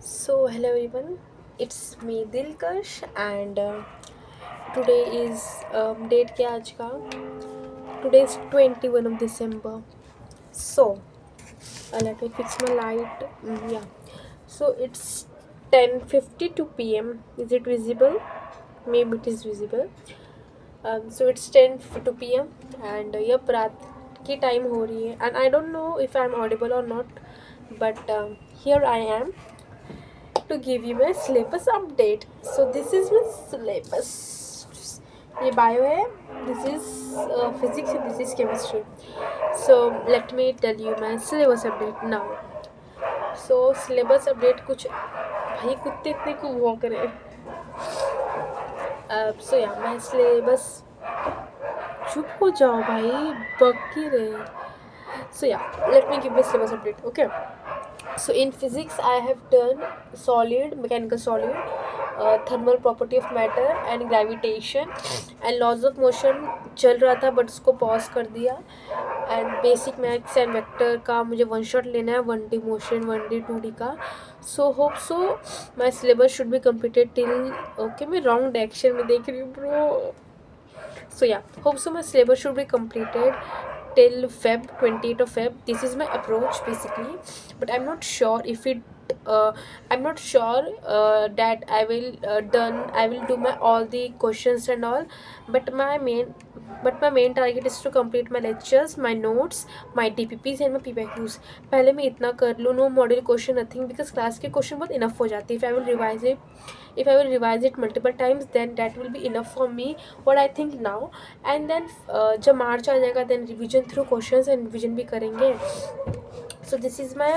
So, hello everyone, it's me Dilkash, and today is date क्या आज का? Today is 21 of December. So, let me fix my light. Yeah. So it's 10:52 p.m. Is it visible? Maybe it is visible. So it's 10:52 p.m. and yep, रात की time हो रही है, and I don't know if I'm audible or not, but here I am to give you my syllabus update. So this is my syllabus. ये bio है, this is physics and this is chemistry. So let me tell you my syllabus update now. So syllabus update कुछ भाई कुत्ते इतने क्यों walk रहे so yeah my syllabus चुप हो जाओ भाई बक ही रहे so yeah let me give my syllabus update okay. So in physics I have done solid, mechanical solid, thermal property of matter and gravitation and laws of motion चल रहा था but उसको pause कर दिया. And basic maths and vector का मुझे one shot लेना है 1D motion 1D 2D का. So hope so my syllabus should be completed till okay मैं wrong direction में देख रही हूँ bro. So yeah, hope so my syllabus should be completed till Feb 28th of Feb. This is my approach basically, but I'm not sure if it I'm not sure that I will do my all the questions and all, but my main target is to complete my lectures, my notes, my DPPs and my PYQs. पहले मैं इतना कर लूँ, no model question nothing, because class के question बहुत enough हो जाती है. If I will revise it multiple times, then that will be enough for me, what I think now. And then जब मार्च आ जाएगा then revision through questions and revision भी करेंगे. So this is my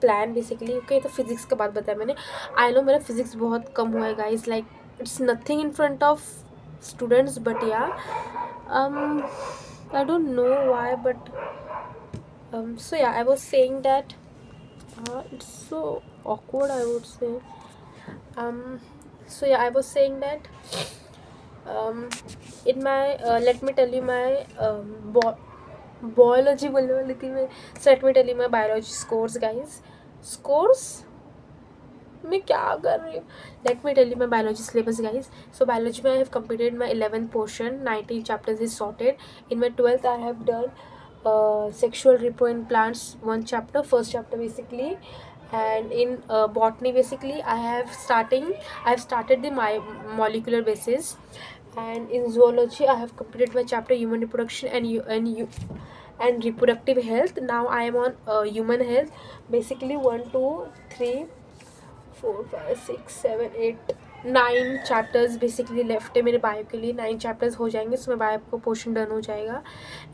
plan basically. Okay, तो physics का बात बताया मैंने. I know मेरा फिजिक्स बहुत कम हुआ है guys, like it's nothing in front of students, but yeah I don't know why, but so yeah I was saying that it's so awkward I would say. So yeah I was saying that in my let me tell you my biology बोलने वाली थी मैं. So let me tell you my biology scores guys. Scores मैं क्या कर रही हूँ. Let me tell you my biology syllabus guys. So biology में I have completed my 11th portion, 19 chapters is sorted. In my 12th I have done sexual repro in plants, one chapter, first chapter basically. And in botany basically I have started the molecular basis. And in zoology I have completed my chapter human reproduction and reproductive health. Now I am on human health basically. 1 2 3 4 5 6 7 8 9 chapters basically left है मेरे bio के लिए. 9 chapters हो जाएंगे, सो मेरे bio का portion done हो जाएगा.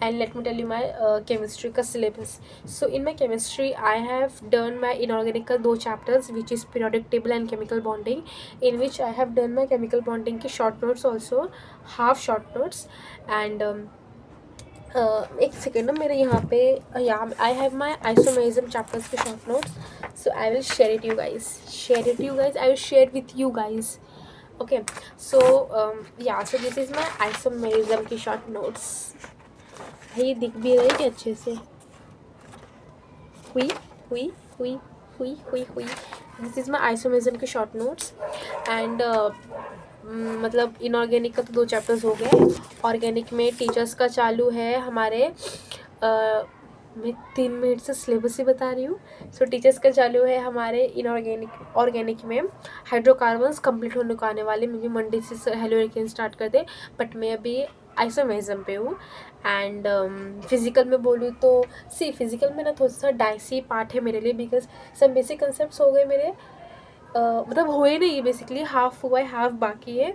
And let me tell you my chemistry का syllabus. So in my chemistry I have done my inorganic का 2 chapters which is periodic table and chemical bonding, in which I have done my chemical bonding की short notes also, half short notes. And एक second ना, मेरे यहाँ पे I have my isomerism chapters के short notes. So I will share it you guys. I will share with you guys. Okay. So yeah. So this is my isomerism की short notes. ये दिख भी रही है अच्छे से. हुई हुई हुई हुई हुई हुई. This is my isomerism के short notes. And मतलब इनऑर्गेनिक का तो 2 चैप्टर्स हो गए. ऑर्गेनिक में टीचर्स का चालू है हमारे. मैं 3 मिनट से सिलेबस ही बता रही हूँ. सो टीचर्स का चालू है हमारे ऑर्गेनिक में हाइड्रोकार्बन्स कंप्लीट होने को आने वाले. मे बी मंडे से हेलोरिकेन स्टार्ट कर दे, बट मैं अभी आइसोमेरिज्म पे हूँ. एंड फिजिकल में बोलूँ तो फिजिकल में ना थोड़ा सा डाइसी पार्ट है मेरे लिए, बिकॉज सब बेसिक कंसेप्ट हो गए मेरे. मतलब हुए नहीं बेसिकली, हाफ हुआ है हाफ बाकी है.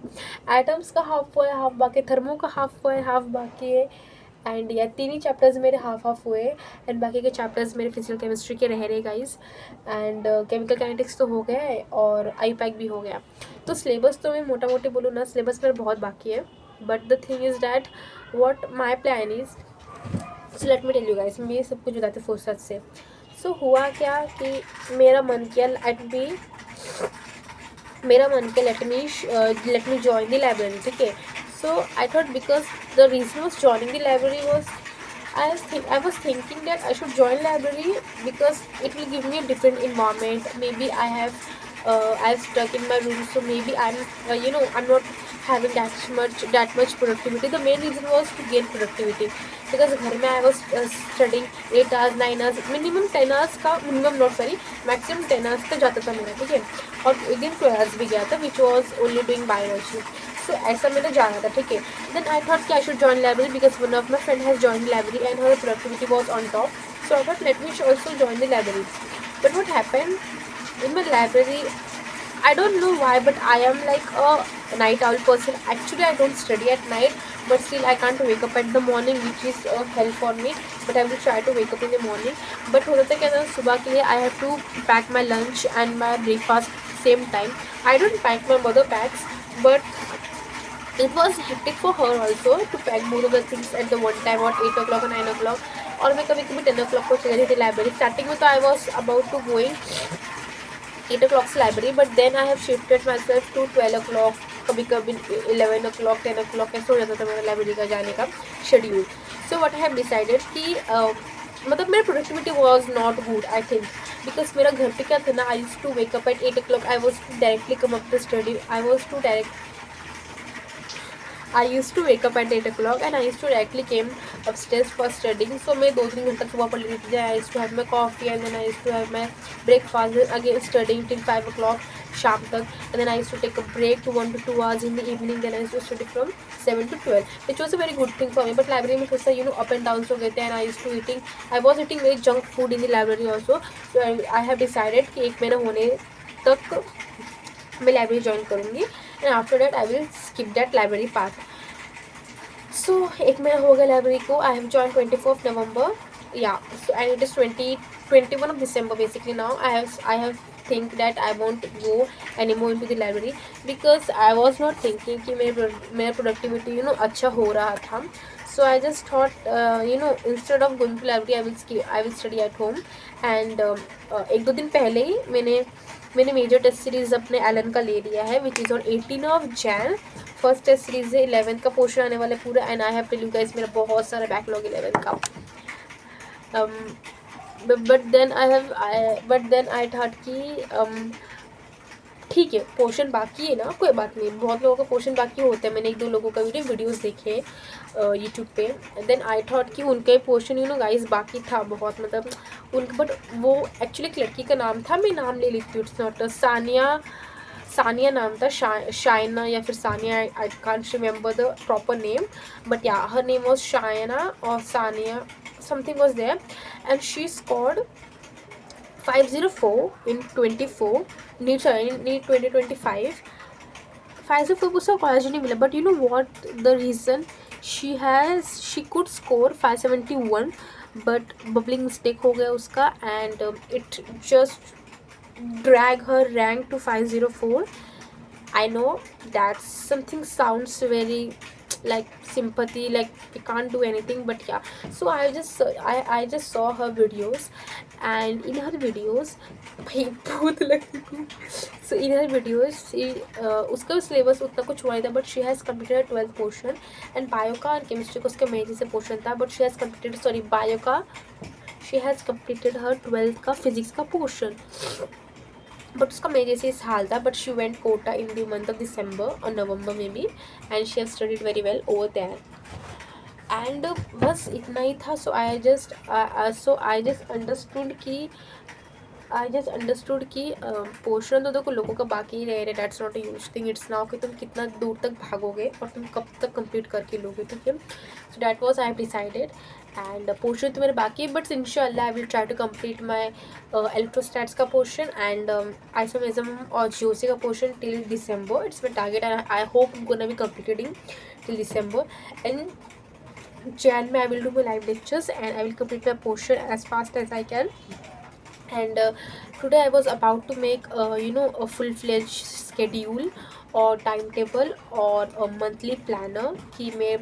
एटम्स का हाफ हुआ है हाफ बाकी, थर्मो का हाफ हुआ है हाफ बाकी है. एंड या 3 ही चैप्टर्स मेरे हाफ हुए. एंड बाकी के चैप्टर्स मेरे फिजिकल केमिस्ट्री के रह रहे गाइस. एंड केमिकल काइनेटिक्स तो हो गया है और आई पैक भी हो गया. तो सिलेबस तो मैं मोटा मोटी बोलूँ ना, सिलेबस मेरा बहुत बाकी है. But the thing is that what my plan is. So let me tell you guys, मैं ये सब कुछ बताती फुर्सत से. सो हुआ क्या कि मेरा मन किया let me join the library. ठीक है. So I thought, because the reason was joining the library was I was thinking that I should join library because it will give me a different environment. Maybe I've stuck in my room, so maybe I'm not having that much productivity. The main reason was to gain productivity because घर में I was studying 8 hours 9 hours minimum 10 hours का minimum not sorry maximum 10 hours का जाता था मेरा, ठीक है, और एक दिन 12 hours भी गया था which was only doing biology. So ऐसा मैंने जाना था, ठीक है. Then I thought I should join library because one of my friend has joined library and her productivity was on top. So I thought let me also join the library. But what happened in my library? I don't know why, but I am like a night owl person. Actually, I don't study at night, but still I can't wake up at the morning, which is hell for me. But I will try to wake up in the morning. But होता था क्या था सुबह के लिए I have to pack my lunch and my breakfast same time. I don't pack, my mother packs, but it was hectic for her also to pack both of the things at the one time at 8 o'clock or 9 o'clock. और मैं कभी कभी 10 o'clock को चली जाती थी library. Starting में तो I was about to going 8 o'clock library, but then I have shifted myself to 12 o'clock, कभी कभी 11 o'clock 10 o'clock ऐसा हो जाता था मेरा लाइब्रेरी का जाने का schedule. So what I have decided कि मतलब मेरा productivity was not good I think because मेरा घर पे क्या था ना, I used to wake up at 8 o'clock. I was to directly come up the study. I used to wake up at 8 o'clock and I used to directly came upstairs for studying. So मैं 2-3 घंटा सुबह पढ़ लेती थी. I used to have my coffee and then I used to have my breakfast. Then again studying till 5 o'clock शाम तक. And then I used to take a break to 1 to 2 hours in the evening. Then I used to study from 7 to 12, which was a very good thing for me. But library में थोड़ा सा up and downs हो गए थे. And I was eating very junk food in the library also. So I have decided कि 1 महीना होने तक मैं लाइब्रेरी ज्वाइन करूँगी and after that I will skip that library part. So 1 महीना हो गया लाइब्रेरी को. I have join 24th November. Yeah so and it is 21 of December basically now. I have think that I won't go anymore into the library because I was not thinking कि मेरा productivity अच्छा हो रहा था. So I just thought instead of going to library I will study at home. And 1-2 दिन पहले ही मैंने मेजर टेस्ट सीरीज अपने एलन का ले लिया है which is on 18 of Jan. First test series है 11th का पोर्शन आने वाला है पूरा. And I have tell you guys मेरा बहुत सारा बैकलॉग 11th का. बट देन आई थॉट कि ठीक है पोर्शन बाकी है ना, कोई बात नहीं. बहुत लोगों का पोर्शन बाकी होता है. मैंने 1-2 लोगों का वीडियोस देखे यूट्यूब पे. देन आई थॉट कि उनका ही पोर्शन गाइस बाकी था बहुत, मतलब उनका. बट वो एक्चुअली एक लड़की का नाम था. मैं नाम ले लेती हूँ. इट्स नॉट सानिया नाम था. शायना या फिर Saniya. I can't remember the proper name but yeah her name was Shayna और Saniya something was there. And she scored 504 in 24 need 2025. 504 उसका कॉलेज नहीं मिला. But you know what the reason she could score 571 but bubbling mistake हो गया उसका and it just drag her rank to 504. I know that something sounds very like sympathy, like we can't do anything, but yeah. So I just saw her videos and in her videos भाई बहुत लगी थी. So in her videos उसका syllabus उतना कुछ हुआ नहीं था but she has completed 12th portion and bio का और chemistry का उसका मेजर से पोर्शन था but she has completed her 12th का physics का पोर्शन बट उसका मेरे जैसे इस हाल था. But she went Kota in the month of December और November में भी and she have studied very well over there. And बस इतना ही था. सो आई जस्ट अंडरस्टूड कि पोर्शन तो देखो लोगों का बाकी ही रह रहे. That's not a huge thing. It's now कि तुम कितना दूर तक भागोगे और तुम कब तक कंप्लीट करके लोगे, ठीक है. So that was I have decided. And portion तो मेरे बाकी है बट इंशाल्लाह I will try to complete my electrostatics का पोर्शन एंड आइसोमेरिज्म और जियोसी का portion till December. It's my target and I hope gonna be completed till December. And Jan में I will do my live lectures and I will complete my portion as fast as I can. And today I was about to make a full-fledged schedule और timetable और a monthly planner कि मैं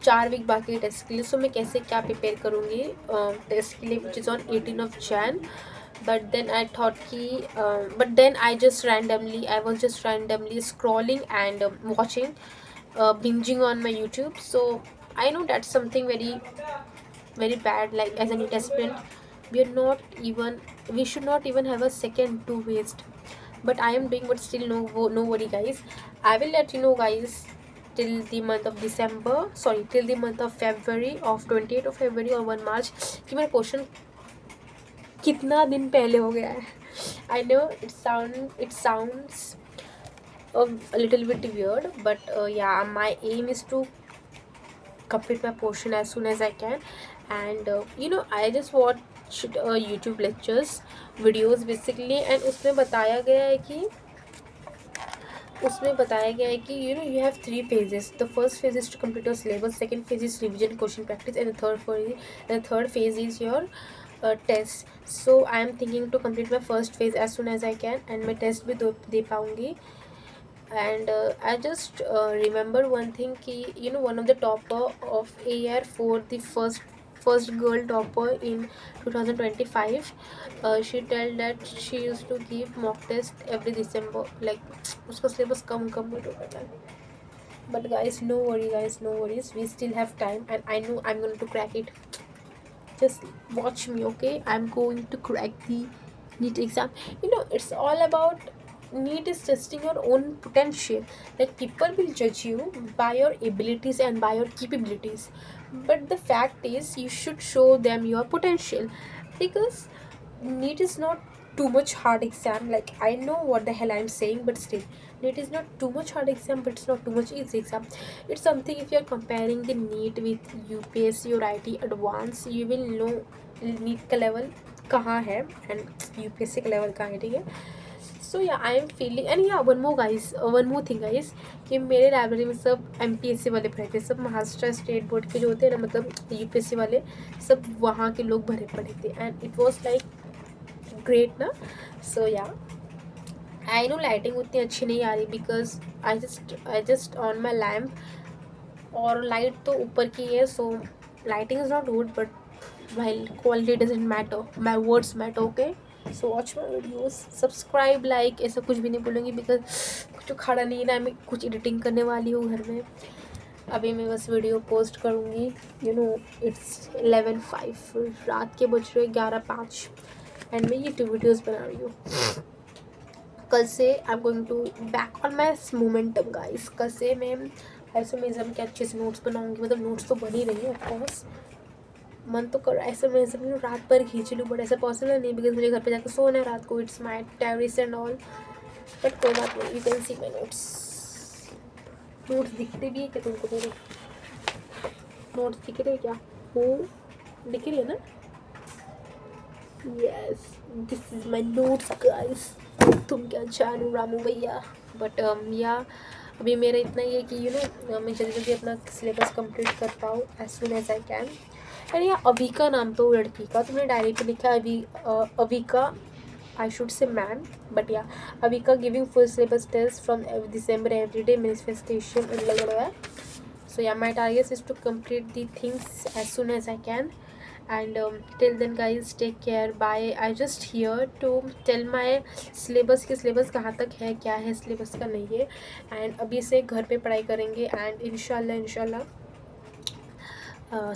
4 week बाकी test के लिए. सो मैं कैसे क्या प्रिपेयर करूँगी टेस्ट के लिए which is on 18 of Jan. But then I thought कि but then I was just randomly scrolling and watching binging on my YouTube. So I know that's something very very bad. Like as a NEET aspirant, we are not even, we should not even have a second to waste. But I am doing, but still no worry guys. I will let you know guys till the month of December, sorry, till the month of February, of 28th of February or 1 March, कि मेरा question कितना दिन पहले हो गया है. I know it sounds a little bit weird, but yeah, my aim is to complete my portion as soon as I can. And I just watched YouTube lectures videos basically, and उसमें बताया गया है कि you have 3 phases. The first phase is to complete your syllabus, second phase is revision, question practice, and the third phase is your test. So I am thinking to complete my first phase as soon as I can, and मैं test भी दे पाऊँगी. And I just remember one thing कि one of the topper of AR for the first girl topper in 2025, she tell that she used to give mock test every December, like उसका syllabus कम होता है. But guys, no worries, we still have time, and I know I'm going to crack it. Just watch me, okay? I'm going to crack the NEET exam. It's all about, NEET is testing your own potential. Like people will judge you by your abilities and by your capabilities, but the fact is you should show them your potential, because NEET is not too much hard exam. Like I know what the hell I'm saying, but still NEET is not too much hard exam, but it's not too much easy exam. It's something, if you're comparing the NEET with UPSC or IT advanced, you will know NEET का level कहाँ है and UPSC का level कहाँ है, ठीक है. So yeah, I am feeling, and yeah, one more thing guys, कि मेरे लाइब्रेरी में सब MPSC वाले पढ़े थे, सब महाराष्ट्र स्टेट बोर्ड के जो होते हैं ना, मतलब UPSC वाले, सब वहाँ के लोग भरे पढ़े थे, and it was like great ना. So yeah, I know lighting उतनी अच्छी नहीं आ रही, because I just on my lamp, और लाइट तो ऊपर की है, so lighting is not good, but while quality doesn't matter, my words matter, okay. So watch my videos, subscribe, like, ऐसा कुछ भी नहीं बोलूँगी, बिकॉज कुछ खड़ा नहीं ना, मैं कुछ एडिटिंग करने वाली हूँ घर में. अभी मैं बस वीडियो पोस्ट करूँगी. इट्स 11:05, रात के बज रहे 11:05, एंड मैं यूट्यूब वीडियोज़ बना रही हूँ. कल से I am going to back on my momentum guys. कल से मैं आइसोमेरिज्म के अच्छे से नोट्स बनाऊंगी, मतलब नोट्स तो बन ही रही है ऑफकोर्स. मन तो कर आइसोमेरिज्म रात पर खींच लूँ, बट ऐसा पॉसिबल नहीं, बिकॉज मुझे घर पे जाकर सोना है रात को. It's my terrace and all, but कोई बात नहीं. You can see my notes दिखते भी है क्या तुमको? मेरे नोट्स दिख रहे क्या? वो दिख रही है ना? Yes, this is my notes guys. तुम क्या जानू रामू भैया. बट या अभी मेरा इतना ही है कि मैं जल्दी जल्दी अपना सिलेबस कंप्लीट कर पाऊँ as soon as I can. And yeah Avika नाम तो लड़की का, तुमने डायरी पे लिखा है Avika, I should say ma'am, but yeah Avika giving full syllabus test from December every day manifestation and blah blah blah. So yeah, my target is to complete the things as soon as I can. And till then guys, take care, bye. I just here to tell my syllabus कि syllabus कहाँ तक है, क्या है syllabus का नहीं है. and अभी से घर पे पढ़ाई करेंगे, and इंशाल्लाह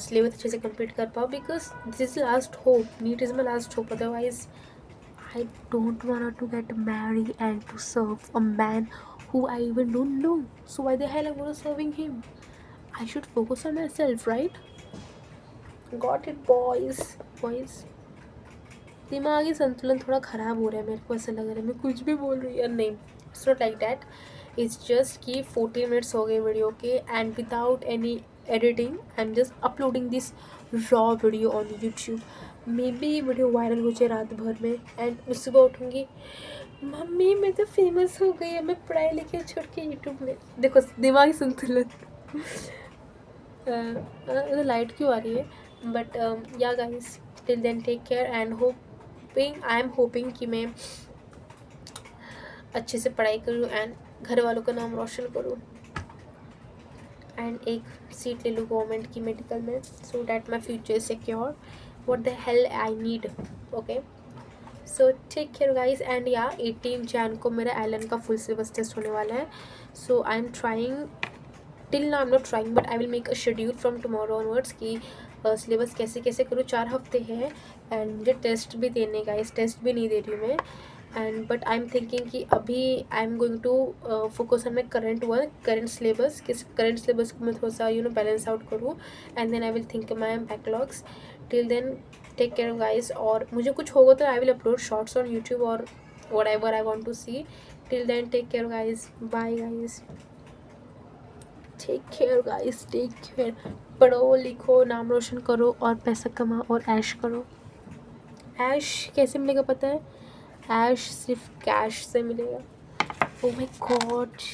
syllabus अच्छे से complete कर पाओ, because this is last hope. NEET is my last hope. Otherwise I don't want to get married and to serve a man who I even don't know. So why the hell I'm gonna serving him? I should focus on myself, right? Got it, boys. दिमागी संतुलन थोड़ा ख़राब हो रहा है, मेरे को ऐसा लग रहा है मैं कुछ भी बोल रही है. नहीं, it's not like that. It's just कि 40 मिनट्स हो गए वीडियो के, and without any editing I am just uploading this raw video on YouTube. May be ये वीडियो वायरल हो जाए रात भर में, एंड मैं सुबह उठूँगी, मम्मी मैं तो फेमस हो गई है, मैं पढ़ाई लिखे छोड़ के यूट्यूब में. देखो दिमागी संतुलन. लाइट क्यों आ रही है? But yeah guys, till then take care, and I am hoping कि मैं अच्छे से पढ़ाई करूँ एंड घर वालों का नाम रोशन करूँ, एंड एक सीट ले लूँ गवर्नमेंट की मेडिकल में, so that my future is secure. What the hell I need, okay. So take care guys. And yeah 18 Jan को मेरा एलन का फुल सिलेबस टेस्ट होने वाला है. So I am trying, till now I'm not trying, but I will make a schedule from tomorrow onwards कि syllabus कैसे कैसे करूँ, 4 हफ्ते हैं एंड मुझे टेस्ट भी देने का, इस टेस्ट भी नहीं दे रही हूँ मैं। And but I am thinking कि अभी I am going to focus on my current work, current syllabus, किस करंट सिलेबस को मैं थोड़ा सा बैलेंस आउट करूँ, and then I will think my backlogs. Till then take care guys, और मुझे कुछ होगा तो I will upload shorts on YouTube और whatever I want to see. Till then, take care guys. Bye guys. Take care guys. Take care. पढ़ो लिखो, नाम रोशन करो और पैसा कमाओ और ऐश करो। ऐश कैसे मिलेगा पता है? ऐश सिर्फ कैश से मिलेगा। Oh my god.